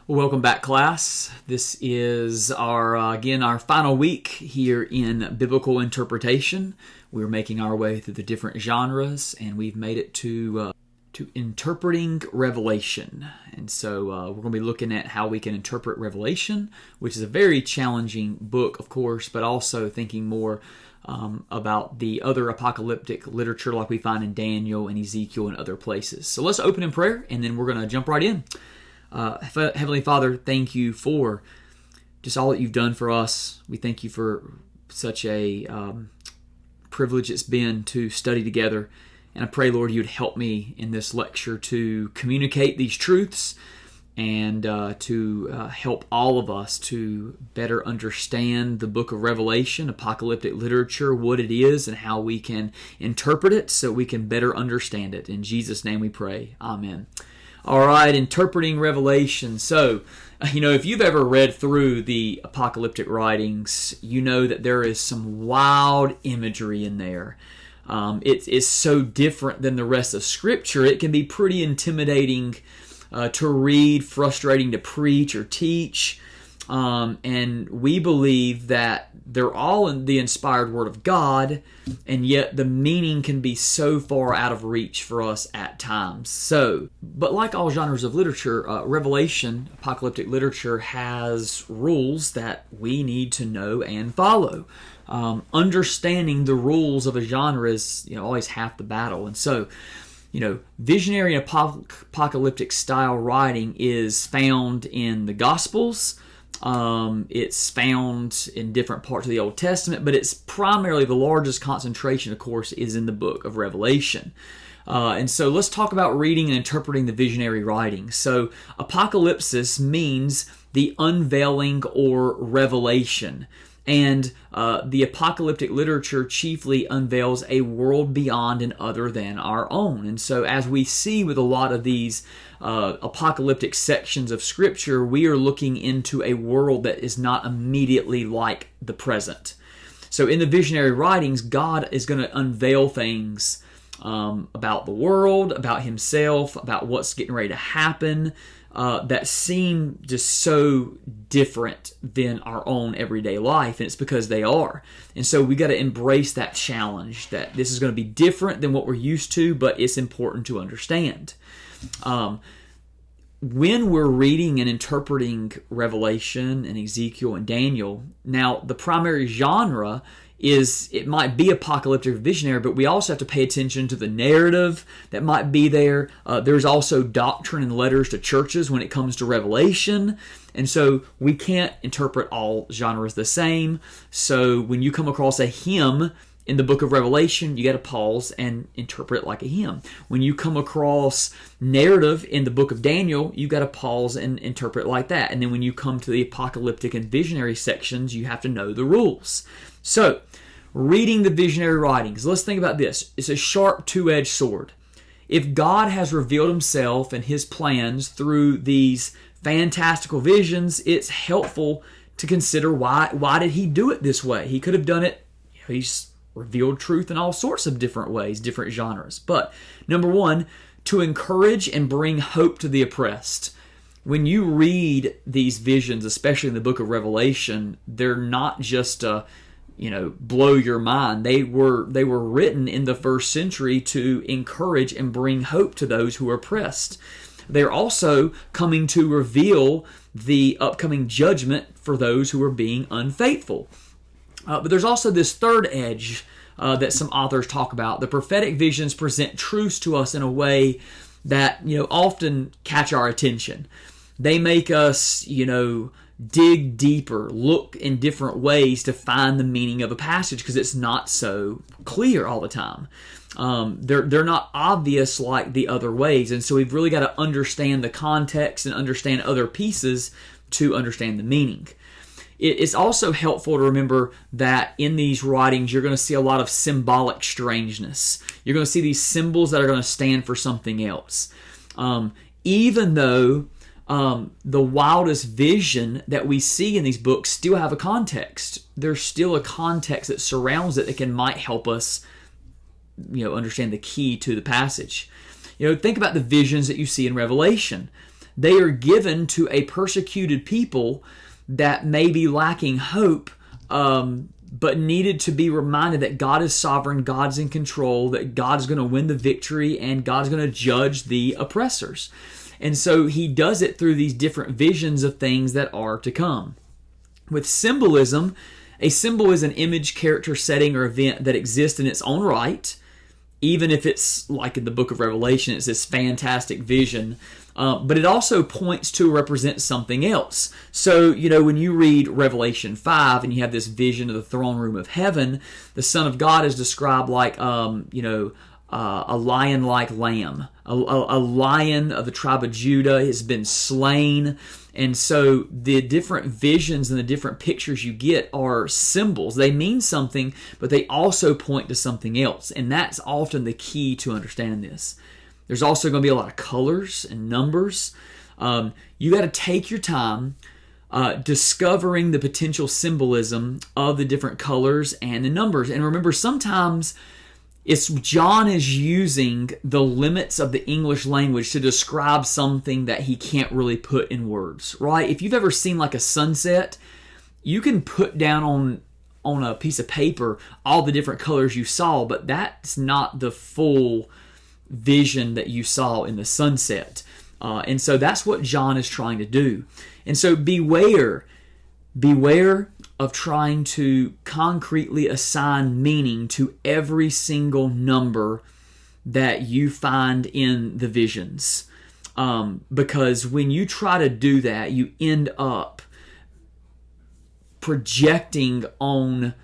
Well, welcome back, class. This is our final week here in biblical interpretation. We're making our way through the different genres, and we've made it to interpreting Revelation. And so we're going to be looking at how we can interpret Revelation, which is a very challenging book, of course, but also thinking more about the other apocalyptic literature like we find in Daniel and Ezekiel and other places. So let's open in prayer, and then we're going to jump right in. Heavenly Father, thank you for just all that you've done for us. We thank you for such a privilege it's been to study together. And I pray, Lord, you'd help me in this lecture to communicate these truths and to help all of us to better understand the book of Revelation, apocalyptic literature, what it is, and how we can interpret it so we can better understand it. In Jesus' name we pray. Amen. All right, interpreting Revelation. So, if you've ever read through the apocalyptic writings, you know that there is some wild imagery in there. It is so different than the rest of Scripture. It can be pretty intimidating to read, frustrating to preach or teach. And we believe that they're all in the inspired Word of God, and yet the meaning can be so far out of reach for us at times. But like all genres of literature, Revelation, apocalyptic literature, has rules that we need to know and follow. Understanding the rules of a genre is always half the battle. And so, visionary and apocalyptic style writing is found in the Gospels. It's found in different parts of the Old Testament, but it's primarily the largest concentration, of course, is in the book of Revelation. And so let's talk about reading and interpreting the visionary writings. So apocalypsis means the unveiling or revelation. And the apocalyptic literature chiefly unveils a world beyond and other than our own. And so as we see with a lot of these apocalyptic sections of Scripture, we are looking into a world that is not immediately like the present. So in the visionary writings, God is going to unveil things about the world, about Himself, about what's getting ready to happen, that seem just so different than our own everyday life, and it's because they are. And so we got to embrace that challenge that this is going to be different than what we're used to, but it's important to understand. When we're reading and interpreting Revelation and Ezekiel and Daniel, now the primary genre is, it might be apocalyptic or visionary, but we also have to pay attention to the narrative that might be there. There's also doctrine and letters to churches when it comes to Revelation. And so we can't interpret all genres the same. So when you come across a hymn in the book of Revelation, you got to pause and interpret it like a hymn. When you come across narrative in the book of Daniel, you got to pause and interpret it like that. And then when you come to the apocalyptic and visionary sections, you have to know the rules. So, reading the visionary writings, let's think about this. It's a sharp two-edged sword. If God has revealed Himself and His plans through these fantastical visions, it's helpful to consider why did He do it this way? He could have done it, He's revealed truth in all sorts of different ways, different genres. But, number one, to encourage and bring hope to the oppressed. When you read these visions, especially in the book of Revelation, they're not just blow your mind. They were written in the first century to encourage and bring hope to those who are oppressed. They're also coming to reveal the upcoming judgment for those who are being unfaithful. But there's also this third edge that some authors talk about. The prophetic visions present truths to us in a way that often catch our attention. They make us dig deeper, look in different ways to find the meaning of a passage because it's not so clear all the time. They're not obvious like the other ways, and so we've really got to understand the context and understand other pieces to understand the meaning. It's also helpful to remember that in these writings you're going to see a lot of symbolic strangeness. You're going to see these symbols that are going to stand for something else. Even though the wildest vision that we see in these books still have a context. There's still a context that surrounds it that might help us, understand the key to the passage. Think about the visions that you see in Revelation. They are given to a persecuted people that may be lacking hope, but needed to be reminded that God is sovereign, God's in control, that God's going to win the victory, and God's going to judge the oppressors. And so he does it through these different visions of things that are to come. With symbolism, a symbol is an image, character, setting, or event that exists in its own right, even if it's like in the book of Revelation, it's this fantastic vision. But it also points to represent something else. So, when you read Revelation 5 and you have this vision of the throne room of heaven, the Son of God is described like, a lion-like lamb. A lion of the tribe of Judah has been slain. And so the different visions and the different pictures you get are symbols. They mean something, but they also point to something else. And that's often the key to understanding this. There's also going to be a lot of colors and numbers. You got to take your time discovering the potential symbolism of the different colors and the numbers. And remember, sometimes John is using the limits of the English language to describe something that he can't really put in words, right? If you've ever seen like a sunset, you can put down on a piece of paper all the different colors you saw, but that's not the full vision that you saw in the sunset. And so that's what John is trying to do. And so beware of trying to concretely assign meaning to every single number that you find in the visions. Because when you try to do that, you end up projecting on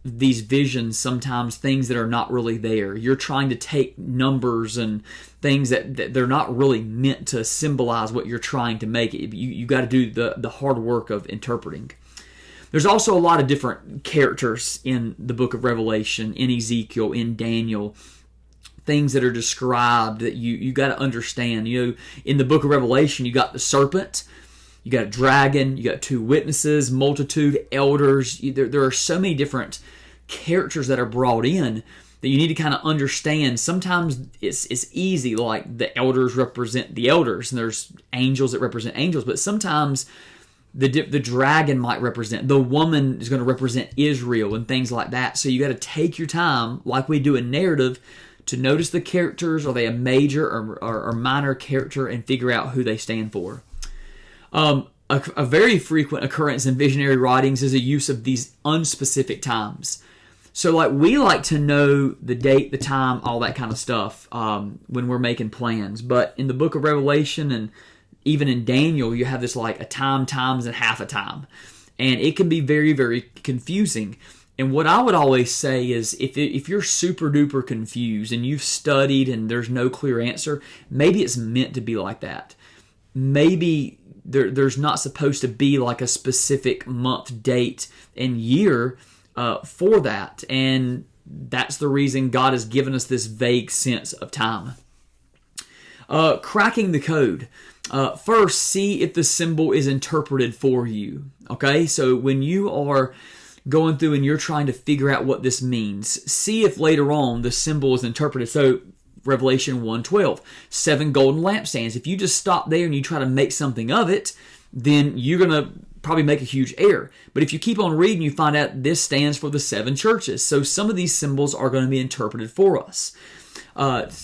these visions sometimes things that are not really there. You're trying to take numbers and things that they're not really meant to symbolize what you're trying to make. You got to do the hard work of interpreting. There's also a lot of different characters in the book of Revelation, in Ezekiel, in Daniel, things that are described that you got to understand. In the book of Revelation, you got the serpent, you got a dragon, you got two witnesses, multitude, elders. There are so many different characters that are brought in that you need to kind of understand. Sometimes it's easy, like the elders represent the elders, and there's angels that represent angels, but sometimes the dragon might represent, the woman is going to represent Israel and things like that. So you got to take your time, like we do in narrative, to notice the characters. Are they a major or minor character, and figure out who they stand for. A very frequent occurrence in visionary writings is a use of these unspecific times. So like we like to know the date, the time, all that kind of stuff when we're making plans. But in the book of Revelation and even in Daniel, you have this like a time, times, and half a time. And it can be very, very confusing. And what I would always say is if you're super duper confused and you've studied and there's no clear answer, maybe it's meant to be like that. Maybe there's not supposed to be like a specific month, date, and year for that. And that's the reason God has given us this vague sense of time. Cracking the code. First, see if the symbol is interpreted for you. Okay, so when you are going through and you're trying to figure out what this means, see if later on the symbol is interpreted. So Revelation 1:12, 7 golden lampstands. If you just stop there and you try to make something of it, then you're going to probably make a huge error. But if you keep on reading, you find out this stands for the 7 churches. So some of these symbols are going to be interpreted for us.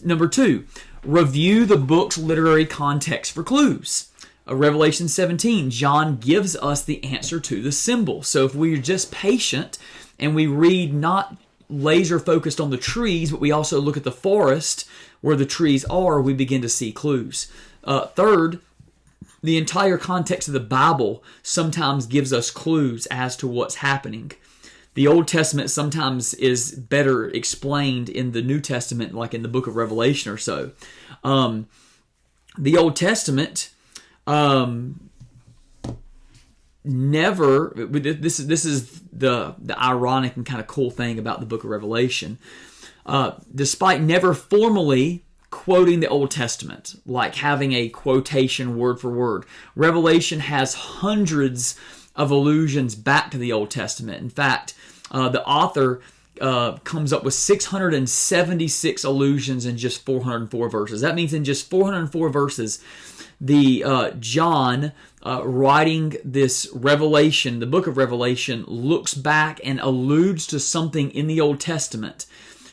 Number 2, review the book's literary context for clues. Revelation 17, John gives us the answer to the symbol. So if we're just patient and we read not laser focused on the trees, but we also look at the forest where the trees are, we begin to see clues. Third, the entire context of the Bible sometimes gives us clues as to what's happening. The Old Testament sometimes is better explained in the New Testament, like in the book of Revelation or so. The Old Testament never, this is the ironic and kind of cool thing about the book of Revelation. Despite never formally quoting the Old Testament, like having a quotation word for word, Revelation has hundreds of allusions back to the Old Testament. In fact, the author comes up with 676 allusions in just 404 verses. That means in just 404 verses, John writing this Revelation, the book of Revelation, looks back and alludes to something in the Old Testament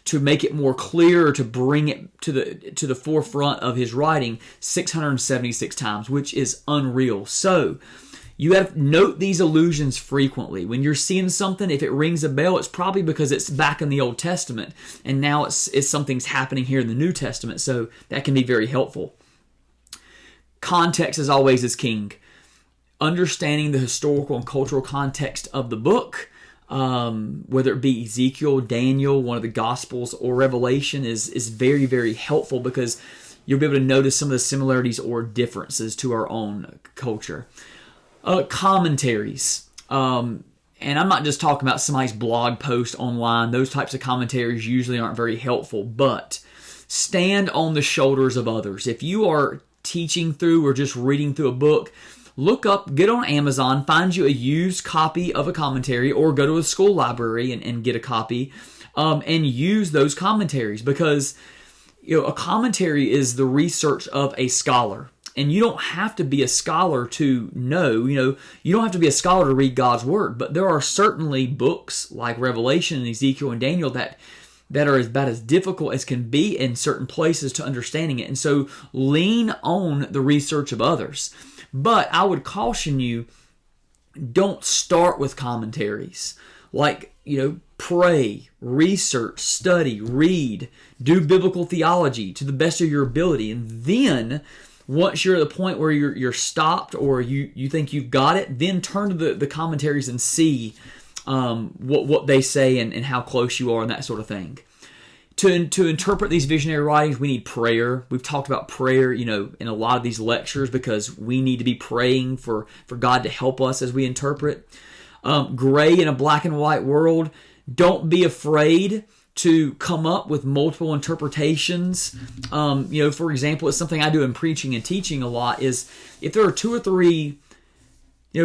to make it more clear, to bring it to the forefront of his writing 676 times, which is unreal. So you have to note these allusions frequently. When you're seeing something, if it rings a bell, it's probably because it's back in the Old Testament, and now it's something's happening here in the New Testament, so that can be very helpful. Context, as always, is king. Understanding the historical and cultural context of the book, whether it be Ezekiel, Daniel, one of the Gospels, or Revelation, is very, very helpful because you'll be able to notice some of the similarities or differences to our own culture. Commentaries. And I'm not just talking about somebody's blog post online. Those types of commentaries usually aren't very helpful, but stand on the shoulders of others. If you are teaching through or just reading through a book, look up, get on Amazon, find you a used copy of a commentary, or go to a school library and get a copy, and use those commentaries, because a commentary is the research of a scholar. And you don't have to be a scholar to know, you don't have to be a scholar to read God's Word, but there are certainly books like Revelation and Ezekiel and Daniel that are about as difficult as can be in certain places to understanding it. And so lean on the research of others. But I would caution you, don't start with commentaries. Pray, research, study, read, do biblical theology to the best of your ability. And then once you're at the point where you're stopped or you think you've got it, then turn to the commentaries and see what they say and how close you are and that sort of thing. To interpret these visionary writings, we need prayer. We've talked about prayer, in a lot of these lectures, because we need to be praying for God to help us as we interpret. Gray in a black and white world, don't be afraid to come up with multiple interpretations. For example, it's something I do in preaching and teaching a lot, is if there are two or three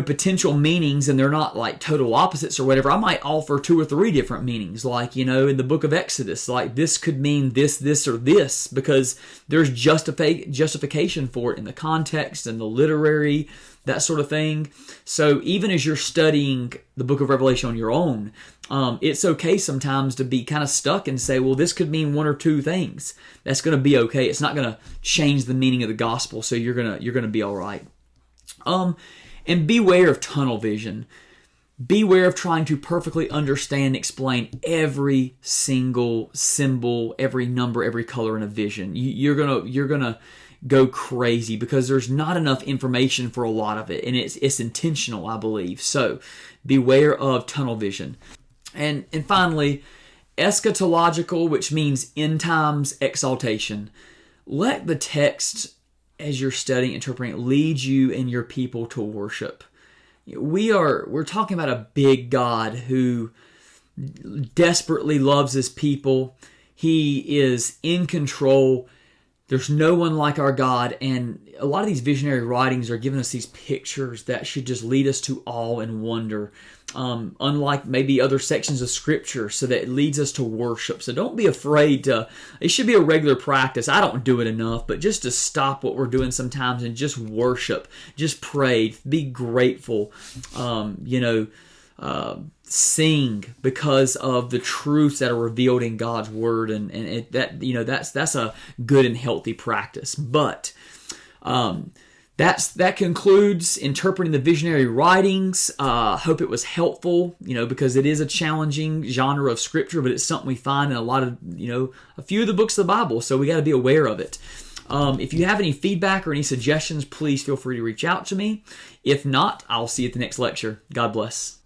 potential meanings and they're not like total opposites or whatever, I might offer two or three different meanings. Like, in the book of Exodus, like this could mean this, or this, because there's justification for it in the context and the literary, that sort of thing. So even as you're studying the book of Revelation on your own, it's okay sometimes to be kind of stuck and say, well, this could mean one or two things. That's going to be okay. It's not going to change the meaning of the gospel, so you're gonna be all right. And beware of tunnel vision. Beware of trying to perfectly understand and explain every single symbol, every number, every color in a vision. You're gonna go crazy because there's not enough information for a lot of it, and it's intentional, I believe. So beware of tunnel vision. And finally, eschatological, which means end times exaltation. Let the text, as you're studying, interpreting, lead you and your people to worship. We're talking about a big God who desperately loves his people. He is in control. There's no one like our God, and a lot of these visionary writings are giving us these pictures that should just lead us to awe and wonder, unlike maybe other sections of Scripture, so that it leads us to worship. So don't be afraid to, it should be a regular practice. I don't do it enough, but just to stop what we're doing sometimes and just worship, just pray, be grateful, sing because of the truths that are revealed in God's Word, and that's a good and healthy practice. But that concludes interpreting the visionary writings. Hope it was helpful, because it is a challenging genre of Scripture, but it's something we find in a lot of, a few of the books of the Bible, so we got to be aware of it. If you have any feedback or any suggestions, please feel free to reach out to me. If not, I'll see you at the next lecture. God bless.